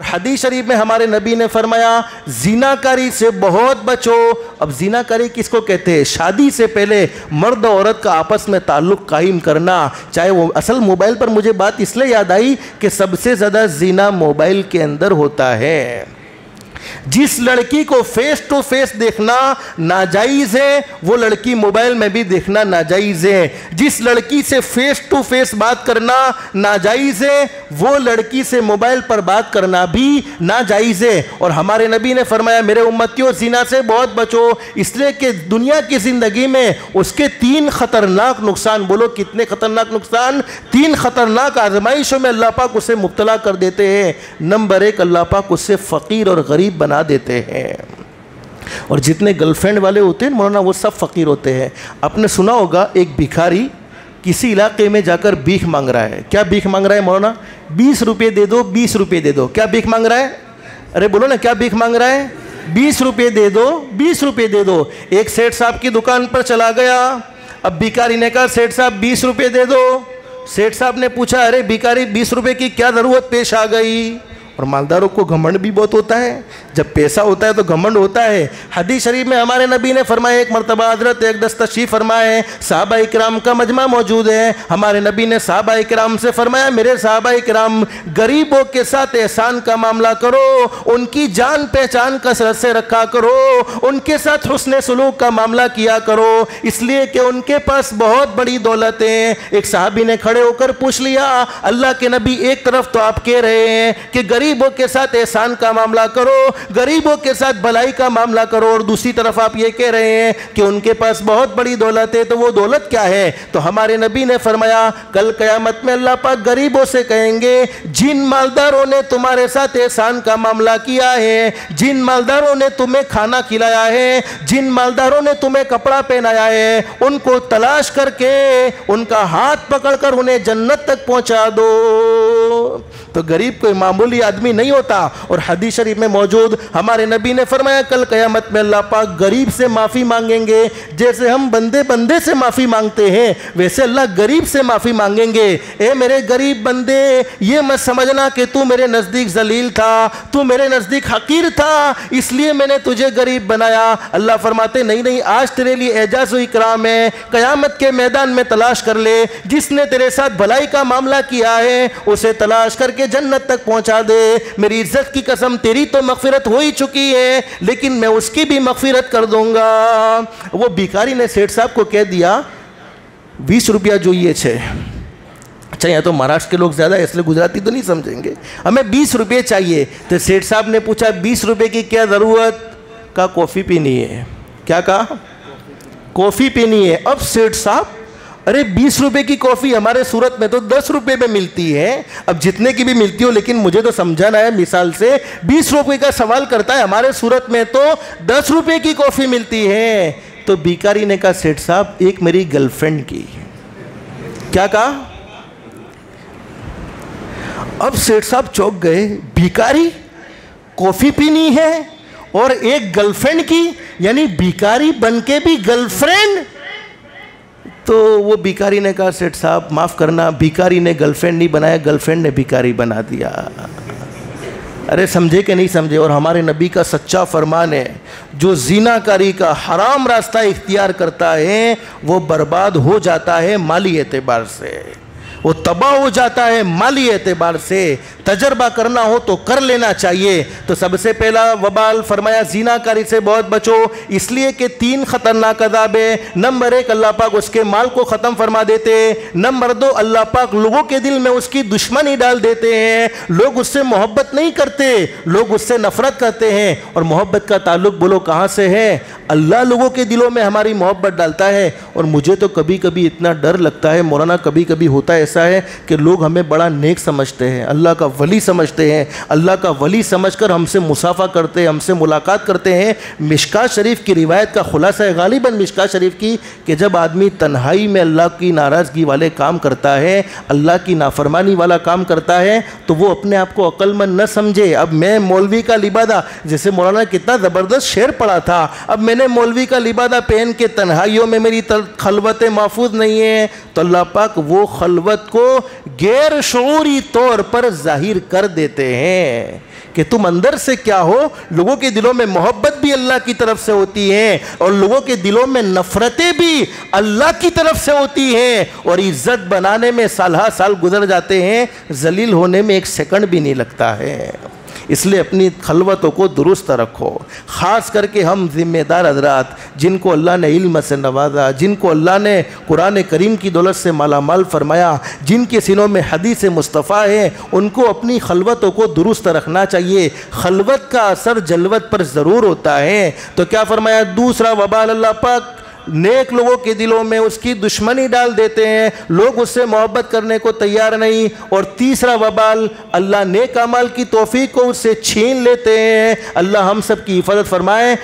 हदीस शरीफ में हमारे नबी ने फरमाया जिनाकारी से बहुत बचो। अब जिनाकारी किसको कहते हैं? शादी से पहले मर्द और औरत का आपस में ताल्लुक़ कायम करना। चाहे वो असल मोबाइल पर मुझे बात इसलिए याद आई कि सबसे ज़्यादा जिना मोबाइल के अंदर होता है। जिस लड़की को फेस टू फेस देखना नाजायज़ है वो लड़की मोबाइल में भी देखना नाजायज़ है। जिस लड़की से फेस टू फेस बात करना नाजायज़ है वो लड़की से मोबाइल पर बात करना भी नाजायज़ है। और हमारे नबी ने फरमाया मेरे उम्मतियों ज़िना से बहुत बचो, इसलिए कि दुनिया की ज़िंदगी में उसके 3 ख़तरनाक नुकसान। बोलो कितने ख़तरनाक नुकसान? 3 ख़तरनाक आजमाइशों में अल्लाह पाक उसे मुब्तला कर देते हैं। नंबर 1, अल्लाह पाक उससे फ़कीर और गरीब बना देते हैं। और जितने गर्लफ्रेंड वाले होते हैं मौलाना वो सब फ़कीर होते हैं। आपने सुना होगा एक भिखारी किसी इलाके में जाकर भीख मांग रहा है। क्या भीख मांग रहा है मौलाना? 20 रुपये दे दो, 20 रुपये दे दो। क्या भीख मांग रहा है? अरे बोलो ना, क्या भीख मांग रहा है? 20 रुपये दे दो, 20 रुपये दे दो। एक सेठ साहब की दुकान पर चला गया। अब भिखारी ने कहा सेठ साहब 20 रुपये दे दो। सेठ साहब ने पूछा अरे भिखारी 20 रुपये की क्या ज़रूरत पेश आ गई? और मालदारों को घमंड भी बहुत होता है। जब पैसा होता है तो घमंड होता है। हदीस शरीफ में हमारे नबी ने फरमाया, एक मरतबा हज़रत अक़दस तशरीफ़ फरमाए, सहाबा इकराम का मजमा मौजूद है। हमारे नबी ने सहाबा इकराम से फरमाया मेरे सहाबा इकराम गरीबों के साथ एहसान का मामला करो, उनकी जान पहचान कसरत से रखा करो, उनके साथ हुस्न सलूक का मामला किया करो, इसलिए कि उनके पास बहुत बड़ी दौलत है। एक सहाबी ने खड़े होकर पूछ लिया अल्लाह के नबी, एक तरफ तो आप कह रहे हैं कि गरीबों के साथ एहसान का मामला करो, गरीबों के साथ भलाई का मामला करो, और दूसरी तरफ आप ये कह रहे हैं कि उनके पास बहुत बड़ी दौलत है, तो वो दौलत क्या है? तो हमारे नबी ने फरमाया कल क़यामत में अल्लाह पाक गरीबों से कहेंगे जिन मालदारों ने तुम्हारे साथ एहसान का मामला किया है, जिन मालदारों ने तुम्हें खाना खिलाया है, जिन मालदारों ने तुम्हें कपड़ा पहनाया है, उनको तलाश करके उनका हाथ पकड़कर उन्हें जन्नत तक पहुंचा दो। तो गरीब कोई मामूली आदमी नहीं होता। और हदीस शरीफ में मौजूद हमारे नबी ने फरमाया कल क़यामत में अल्लाह पाक गरीब से माफ़ी मांगेंगे। जैसे हम बंदे बंदे से माफ़ी मांगते हैं वैसे अल्लाह गरीब से माफ़ी मांगेंगे। ए मेरे गरीब बंदे, ये मत समझना कि तू मेरे नज़दीक जलील था, तू मेरे नज़दीक हकीर था, इसलिए मैंने तुझे गरीब बनाया। अल्लाह फरमाते नहीं नहीं, आज तेरे लिए एजाज़ व इकराम है। क़यामत के मैदान में तलाश कर ले, जिसने तेरे साथ भलाई का मामला किया है उसे तलाश करके जन्नत तक पहुंचा दे। मेरी इज्जत की कसम, तेरी तो मगफिरत हो ही चुकी है लेकिन मैं उसकी भी मगफिरत कर दूंगा। वो भिखारी ने सेठ साहब को कह दिया 20 रुपया जो ये छे। अच्छा, यहाँ तो महाराष्ट्र के लोग ज़्यादा है इसलिए गुजराती तो नहीं समझेंगे। हमें 20 रुपये चाहिए। तो सेठ साहब ने पूछा 20 रुपये की क्या ज़रूरत? का कॉफ़ी पीनी है। क्या कहा? कॉफ़ी पीनी है। अब सेठ साहब अरे 20 रुपये की कॉफ़ी हमारे सूरत में तो 10 रुपये में मिलती है। अब जितने की भी मिलती हो, लेकिन मुझे तो समझाना है मिसाल से 20 रुपये का सवाल करता है, हमारे सूरत में तो 10 रुपये की कॉफ़ी मिलती है। तो भिखारी ने कहा सेठ साहब एक मेरी गर्लफ्रेंड की। क्या कहा? अब सेठ साहब चौंक गए, भिखारी कॉफ़ी पीनी है और एक गर्लफ्रेंड की, यानी भिखारी बन के भी गर्लफ्रेंड। तो वो भिखारी ने कहा सेठ साहब माफ़ करना, भिखारी ने गर्लफ्रेंड नहीं बनाया, गर्लफ्रेंड ने भिखारी बना दिया। अरे समझे कि नहीं समझे? और हमारे नबी का सच्चा फरमान है जो ज़िनाकारी का हराम रास्ता इख्तियार करता है वो बर्बाद हो जाता है माली एतबार से, वो तबाह हो जाता है माली एतबार से। तजर्बा करना हो तो कर लेना चाहिए। तो सबसे पहला वबाल फरमाया ज़िनाकारी से बहुत बचो, इसलिए कि 3 ख़तरनाक अज़ाब है। नंबर 1 अल्लाह पाक उसके माल को ख़त्म फरमा देते हैं। नंबर 2 अल्लाह पाक लोगों के दिल में उसकी दुश्मनी डाल देते हैं। लोग उससे मोहब्बत नहीं करते, लोग उससे नफ़रत करते हैं। और मोहब्बत का ताल्लुक़ बोलो कहाँ से है? अल्लाह लोगों के दिलों में हमारी मोहब्बत डालता है। और मुझे तो कभी कभी इतना डर लगता है मौलाना, कभी कभी होता है ऐसा है कि लोग हमें बड़ा नेक समझते हैं, अल्लाह का वली समझते हैं, अल्लाह का वली समझकर हमसे मुसाफा करते हैं, हमसे मुलाकात करते हैं। मिशकात शरीफ की रिवायत का खुलासा है गालिबन मिशकात शरीफ की कि जब आदमी तन्हाई में अल्लाह की नाराज़गी वाले काम करता है, अल्लाह की नाफरमानी वाला काम करता है, तो वो अपने आप को अक्लमंद न समझे। अब मैं मौलवी का लिबादा, जैसे मौलाना कितना ज़बरदस्त शेर पढ़ा था, अब मैंने मैंने मौलवी का लिबादा पहन के तन्हाइयों में मेरी खलवतें महफूज नहीं है, तो अल्लाह पाक वो खलवत को गैर शऊरी तौर पर जाहिर कर देते हैं कि तुम अंदर से क्या हो। लोगों के दिलों में मोहब्बत भी अल्लाह की तरफ से होती है और लोगों के दिलों में नफरतें भी अल्लाह की तरफ से होती हैं, और इज्जत बनाने में साल साल गुजर जाते हैं, जलील होने में एक सेकंड भी नहीं लगता है। इसलिए अपनी खलवतों को दुरुस्त रखो। ख़ास करके हम ज़िम्मेदार हज़रात जिनको अल्लाह ने इल्म से नवाजा, जिनको अल्लाह ने कुरान करीम की दौलत से मालामाल फरमाया, जिनके सीनों में हदीस मुस्तफ़ा है, उनको अपनी खलवतों को दुरुस्त रखना चाहिए। खलवत का असर जलवत पर ज़रूर होता है। तो क्या फरमाया? दूसरा वबाल अल्लाह पाक नेक लोगों के दिलों में उसकी दुश्मनी डाल देते हैं, लोग उससे मोहब्बत करने को तैयार नहीं। और तीसरा वबाल, अल्लाह नेक अमाल की तौफीक को उससे छीन लेते हैं। अल्लाह हम सब की हिफाजत फरमाए।